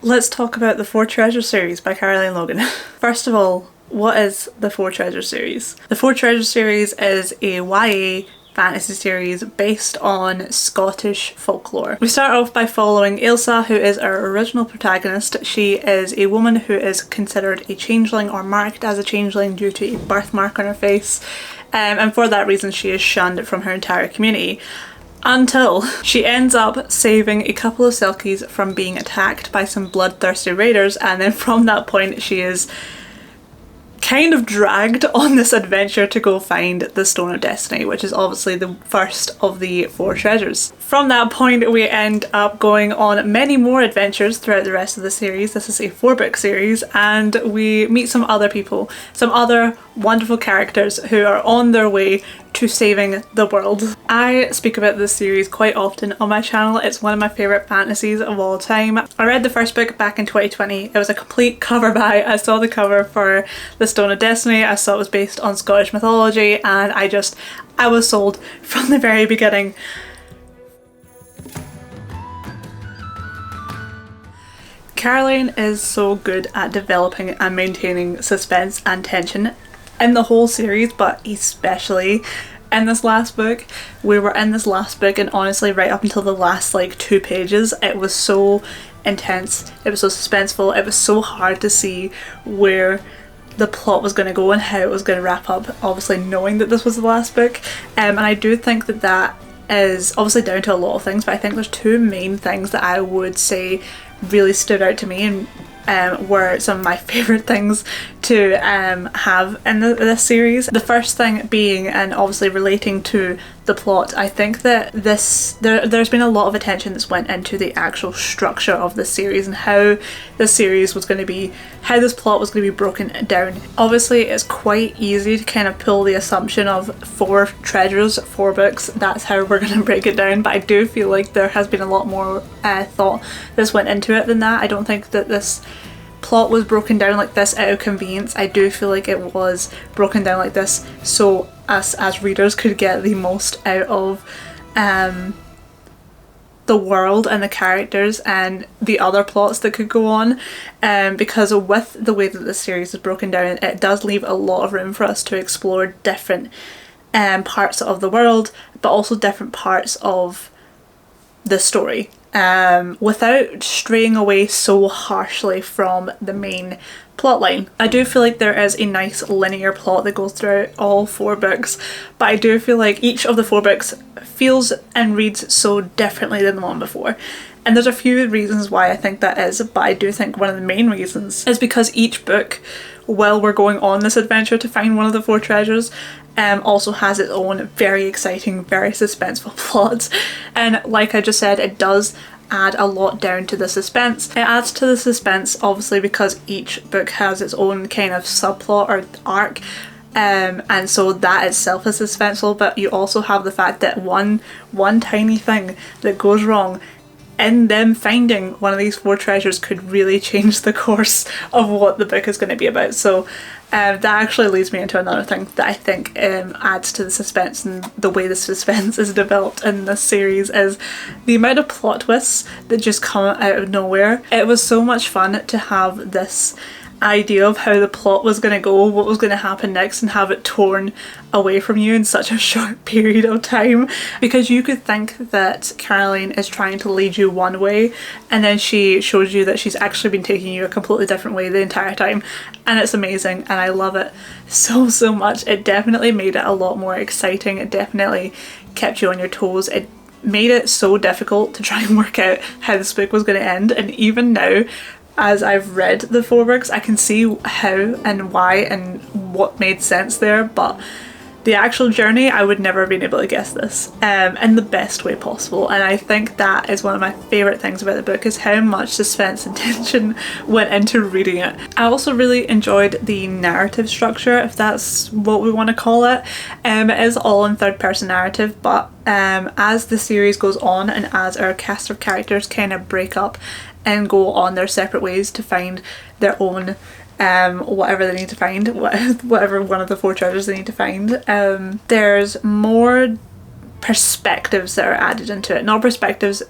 Let's talk about the Four Treasures series by Caroline Logan. First of all, what is the Four Treasures series? The Four Treasures series is a YA fantasy series based on Scottish folklore. We start off by following Ailsa, who is our original protagonist. She is a woman who is considered a changeling or marked as a changeling due to a birthmark on her face, and for that reason she is shunned from her entire community. Until she ends up saving a couple of Selkies from being attacked by some bloodthirsty raiders, and then from that point she is kind of dragged on this adventure to go find the Stone of Destiny, which is obviously the first of the Four Treasures. From that point we end up going on many more adventures throughout the rest of the series. This is a 4-book series, and we meet some other people, some other wonderful characters who are on their way to saving the world. I speak about this series quite often on my channel. It's one of my favourite fantasies of all time. I read the first book back in 2020. It was a complete cover buy. I saw the cover for the Stone of Destiny. I saw it was based on Scottish mythology, and I was sold from the very beginning. Caroline is so good at developing and maintaining suspense and tension in the whole series, but especially in this last book. We were in this last book, and honestly right up until the last like 2 pages it was so intense, it was so suspenseful, it was so hard to see where the plot was going to go and how it was going to wrap up, obviously knowing that this was the last book. And I do think that that is obviously down to a lot of things, but I think there's 2 main things that I would say really stood out to me and were some of my favourite things to have in this series. The first thing being, and obviously relating to the plot, I think that there's been a lot of attention that's went into the actual structure of the series and how the series was going to be, how this plot was going to be broken down. Obviously it's quite easy to kind of pull the assumption of 4 treasures, 4 books, that's how we're going to break it down, but I do feel like there has been a lot more thought that's went into it than that. I don't think that this plot was broken down like this out of convenience. I do feel like it was broken down like this so us as readers could get the most out of the world and the characters and the other plots that could go on, because with the way that the series is broken down, it does leave a lot of room for us to explore different parts of the world, but also different parts of the story, without straying away so harshly from the main plotline. I do feel like there is a nice linear plot that goes throughout all 4 books, but I do feel like each of the 4 books feels and reads so differently than the one before. And there's a few reasons why I think that is, but I do think one of the main reasons is because each book, while we're going on this adventure to find one of the 4 treasures, also has its own very exciting, very suspenseful plot. And like I just said, it does add a lot down to the suspense. It adds to the suspense obviously because each book has its own kind of subplot or arc, and so that itself is suspenseful, but you also have the fact that one tiny thing that goes wrong in them finding one of these 4 treasures could really change the course of what the book is going to be about. So that actually leads me into another thing that I think adds to the suspense, and the way the suspense is developed in this series is the amount of plot twists that just come out of nowhere. It was so much fun to have this idea of how the plot was going to go, what was going to happen next, and have it torn away from you in such a short period of time, because you could think that Caroline is trying to lead you one way and then she shows you that she's actually been taking you a completely different way the entire time, and it's amazing and I love it so much. It definitely made it a lot more exciting. It definitely kept you on your toes. It made it so difficult to try and work out how this book was going to end, and even now as I've read the 4 books I can see how and why and what made sense there, but the actual journey I would never have been able to guess this in the best way possible. And I think that is one of my favourite things about the book, is how much suspense and tension went into reading it. I also really enjoyed the narrative structure, if that's what we want to call it. It is all in 3rd person narrative, but as the series goes on and as our cast of characters kind of break up and go on their separate ways to find their own whatever they need to find, whatever one of the 4 treasures they need to find, there's more perspectives that are added into it. Not perspectives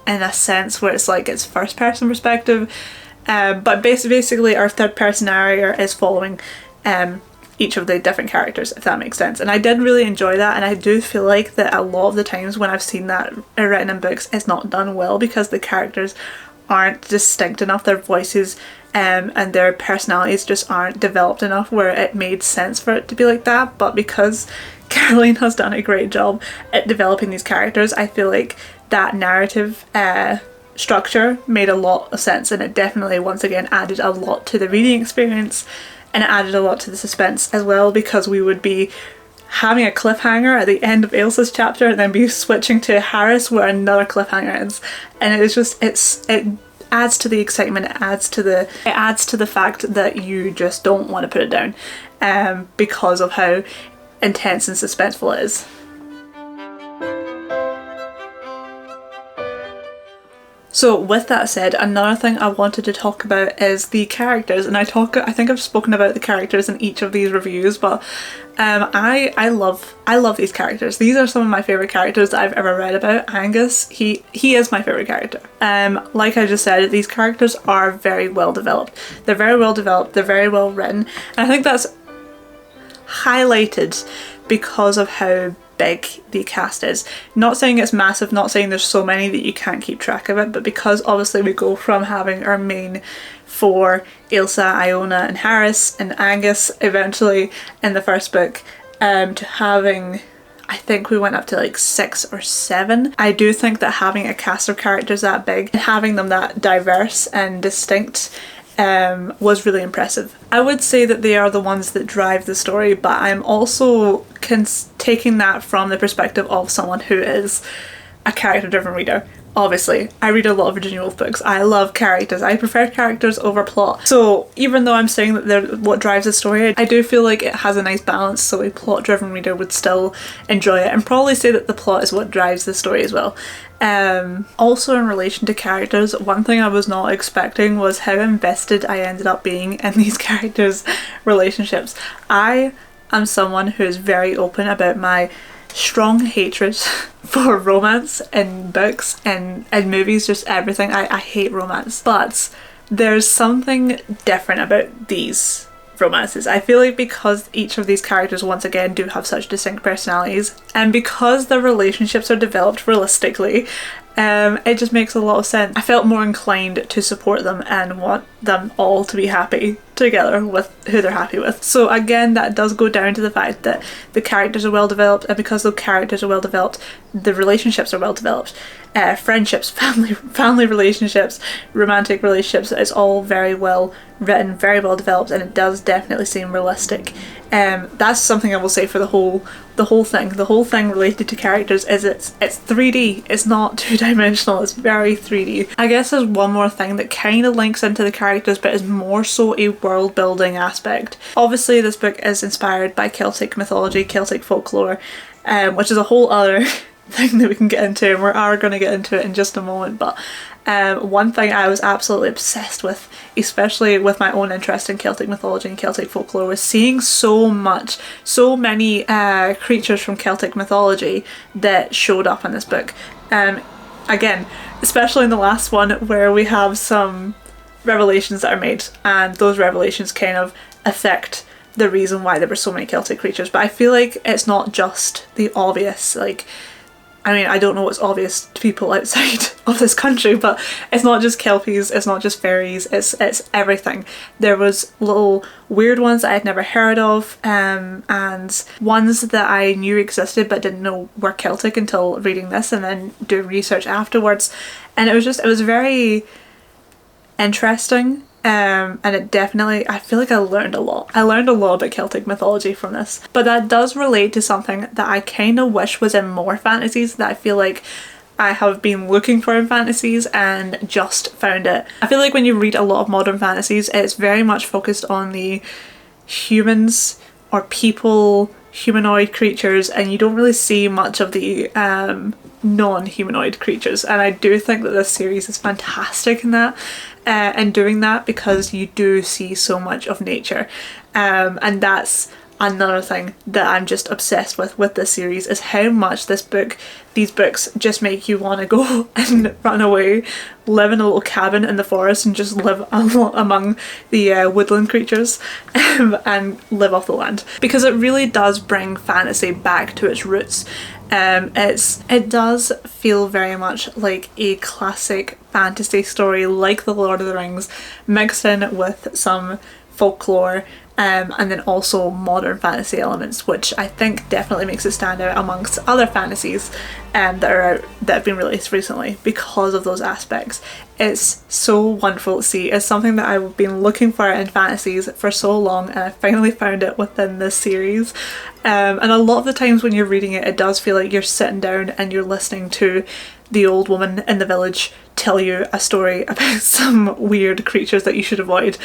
in a sense where it's like it's first person perspective, but basically our third person narrator is following each of the different characters, if that makes sense. And I did really enjoy that, and I do feel like that a lot of the times when I've seen that written in books, it's not done well because the characters aren't distinct enough, their voices and their personalities just aren't developed enough where it made sense for it to be like that. But because Caroline has done a great job at developing these characters, I feel like that narrative structure made a lot of sense, and it definitely once again added a lot to the reading experience, and it added a lot to the suspense as well, because we would be having a cliffhanger at the end of Ilsa's chapter and then be switching to Harris where another cliffhanger ends, and it is just it adds to the excitement, it adds to the fact that you just don't want to put it down because of how intense and suspenseful it is. So with that said, another thing I wanted to talk about is the characters, and I think I've spoken about the characters in each of these reviews, but I love these characters. These are some of my favourite characters that I've ever read about. Angus, he is my favourite character. Like I just said, these characters are very well developed. They're very well developed, they're very well written, and I think that's highlighted because of how big the cast is. Not saying it's massive, not saying there's so many that you can't keep track of it, but because obviously we go from having our main four, Ilsa, Iona and Harris and Angus eventually in the first book, to having, I think we went up to like 6 or 7. I do think that having a cast of characters that big and having them that diverse and distinct was really impressive. I would say that they are the ones that drive the story, but I'm also taking that from the perspective of someone who is a character-driven reader. Obviously, I read a lot of Virginia Woolf books. I love characters. I prefer characters over plot. So even though I'm saying that they're what drives the story, I do feel like it has a nice balance, so a plot-driven reader would still enjoy it and probably say that the plot is what drives the story as well. Also in relation to characters, one thing I was not expecting was how invested I ended up being in these characters' relationships. I am someone who is very open about my strong hatred for romance in books and movies, just everything. I hate romance, but there's something different about these romances. I feel like because each of these characters once again do have such distinct personalities, and because their relationships are developed realistically, it just makes a lot of sense. I felt more inclined to support them and want them all to be happy together with who they're happy with. So again, that does go down to the fact that the characters are well developed, and because the characters are well developed, the relationships are well developed. Friendships, family relationships, romantic relationships, it's all very well written, very well developed, and it does definitely seem realistic. That's something I will say for the whole thing. The whole thing related to characters is it's 3D. It's not two-dimensional. It's very 3D. I guess there's one more thing that kind of links into the characters, but is more so a world building aspect. Obviously, this book is inspired by Celtic mythology, Celtic folklore, which is a whole other thing that we can get into, and we are going to get into it in just a moment. But one thing I was absolutely obsessed with, especially with my own interest in Celtic mythology and Celtic folklore, was seeing so many creatures from Celtic mythology that showed up in this book. Again, especially in the last one where we have some revelations that are made, and those revelations kind of affect the reason why there were so many Celtic creatures. But I feel like it's not just the obvious, like, I mean, I don't know what's obvious to people outside of this country, but it's not just Kelpies, it's not just fairies, it's everything. There was little weird ones that I'd never heard of, and ones that I knew existed but didn't know were Celtic until reading this and then doing research afterwards. And it was very interesting. And it definitely, I feel like I learned a lot. I learned a lot about Celtic mythology from this. But that does relate to something that I kind of wish was in more fantasies, that I feel like I have been looking for in fantasies and just found it. I feel like when you read a lot of modern fantasies, it's very much focused on the humans or people, humanoid creatures, and you don't really see much of the non-humanoid creatures. And I do think that this series is fantastic in that. And doing that, because you do see so much of nature, and that's another thing that I'm just obsessed with this series is how much these books just make you want to go and run away, live in a little cabin in the forest and just live among the woodland creatures and live off the land, because it really does bring fantasy back to its roots. It does feel very much like a classic fantasy story like The Lord of the Rings, mixed in with some folklore, and then also modern fantasy elements, which I think definitely makes it stand out amongst other fantasies that have been released recently because of those aspects. It's so wonderful to see. It's something that I've been looking for in fantasies for so long, and I finally found it within this series. And a lot of the times when you're reading it, it does feel like you're sitting down and you're listening to the old woman in the village tell you a story about some weird creatures that you should avoid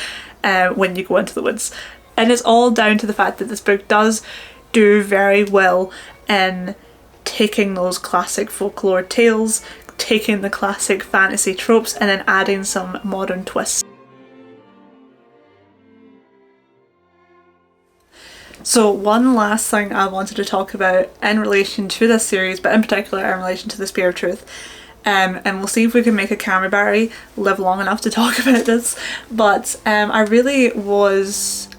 when you go into the woods. And it's all down to the fact that this book does do very well in taking those classic folklore tales, taking the classic fantasy tropes, and then adding some modern twists. So one last thing I wanted to talk about in relation to this series, but in particular in relation to The Spear of Truth, and we'll see if we can make a camera battery live long enough to talk about this, but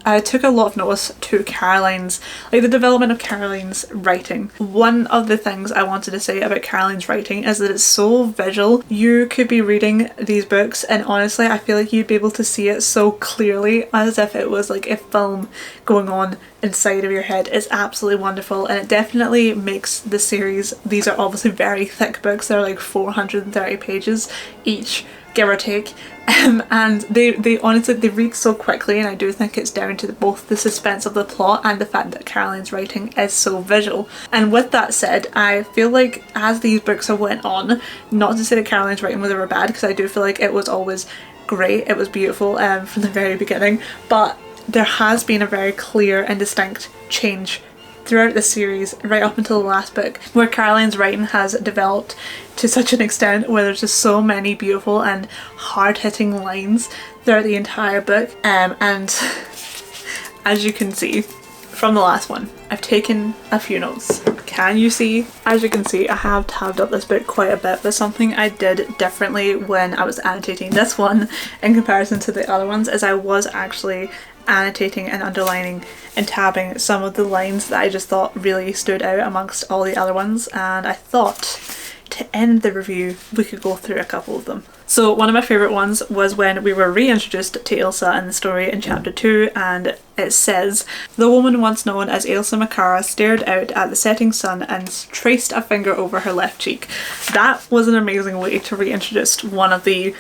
I took a lot of notice to Caroline's, like the development of Caroline's writing. One of the things I wanted to say about Caroline's writing is that it's so visual. You could be reading these books and honestly I feel like you'd be able to see it so clearly as if it was like a film going on inside of your head. It's absolutely wonderful, and it definitely makes the series, these are obviously very thick books, they're like 430 pages each, give or take, and they honestly, they read so quickly, and I do think it's down to both the suspense of the plot and the fact that Caroline's writing is so visual. And with that said, I feel like as these books have went on, not to say that Caroline's writing was ever bad, because I do feel like it was always great, it was beautiful from the very beginning, but there has been a very clear and distinct change throughout the series right up until the last book, where Caroline's writing has developed to such an extent where there's just so many beautiful and hard-hitting lines throughout the entire book, and as you can see from the last one, I've taken a few notes. Can you see? As you can see, I have tabbed up this book quite a bit, but something I did differently when I was annotating this one in comparison to the other ones is I was actually annotating and underlining and tabbing some of the lines that I just thought really stood out amongst all the other ones, and I thought to end the review we could go through a couple of them. So one of my favourite ones was when we were reintroduced to Ailsa in the story in chapter 2, and it says, "The woman once known as Ailsa Makara stared out at the setting sun and traced a finger over her left cheek." That was an amazing way to reintroduce one of the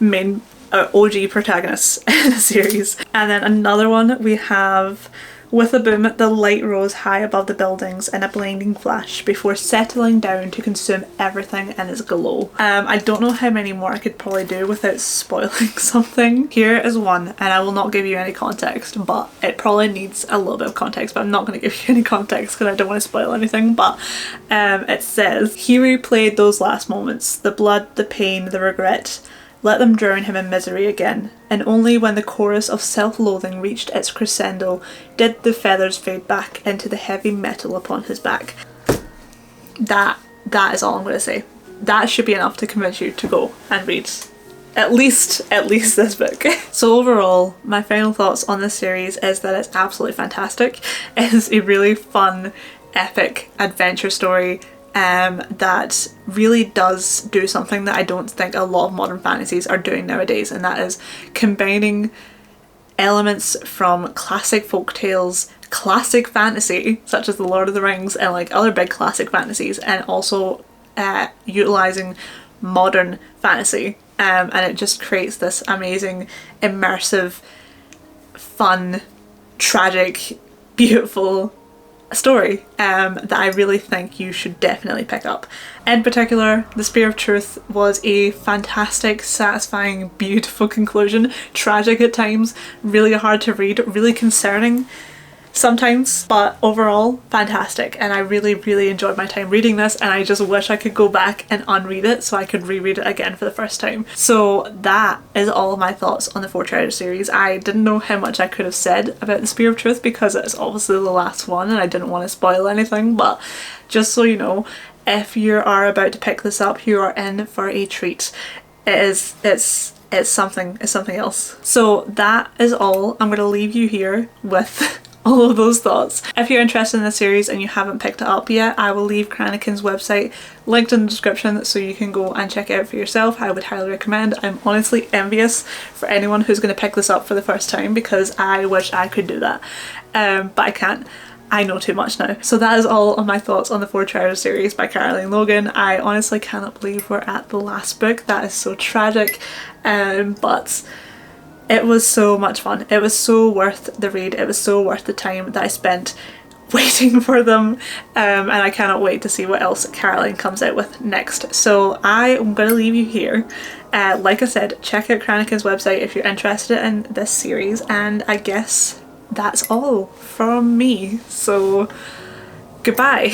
main OG protagonists in the series. And then another one we have, "With a boom, the light rose high above the buildings in a blinding flash before settling down to consume everything in its glow." I don't know how many more I could probably do without spoiling something. Here is one, and I will not give you any context, but it probably needs a little bit of context, but I'm not going to give you any context because I don't want to spoil anything. But it says, "He replayed those last moments, the blood, the pain, the regret. Let them drown him in misery again, and only when the chorus of self-loathing reached its crescendo did the feathers fade back into the heavy metal upon his back." That is all I'm going to say. That should be enough to convince you to go and read at least this book. So overall, my final thoughts on this series is that it's absolutely fantastic. It is a really fun, epic adventure story that really does do something that I don't think a lot of modern fantasies are doing nowadays, and that is combining elements from classic folk tales, classic fantasy such as The Lord of the Rings and like other big classic fantasies, and also utilising modern fantasy, and it just creates this amazing, immersive, fun, tragic, beautiful story that I really think you should definitely pick up. In particular, The Spear of Truth was a fantastic, satisfying, beautiful conclusion, tragic at times, really hard to read, really concerning, sometimes, but overall fantastic, and I really, really enjoyed my time reading this, and I just wish I could go back and unread it so I could reread it again for the first time. So that is all of my thoughts on the Four Treasures series. I didn't know how much I could have said about the Spear of Truth because it's obviously the last one and I didn't want to spoil anything, but just so you know, if you are about to pick this up, you are in for a treat. It's something else. So that is all. I'm going to leave you here with all of those thoughts. If you're interested in the series and you haven't picked it up yet, I will leave Cranachan's website linked in the description so you can go and check it out for yourself. I would highly recommend. I'm honestly envious for anyone who's going to pick this up for the first time because I wish I could do that, but I can't. I know too much now. So that is all of my thoughts on the Four Treasures series by Caroline Logan. I honestly cannot believe we're at the last book. That is so tragic, but it was so much fun. It was so worth the read. It was so worth the time that I spent waiting for them, and I cannot wait to see what else Caroline comes out with next. So I am going to leave you here. Like I said, check out Cranachan's website if you're interested in this series, and I guess that's all from me. So goodbye.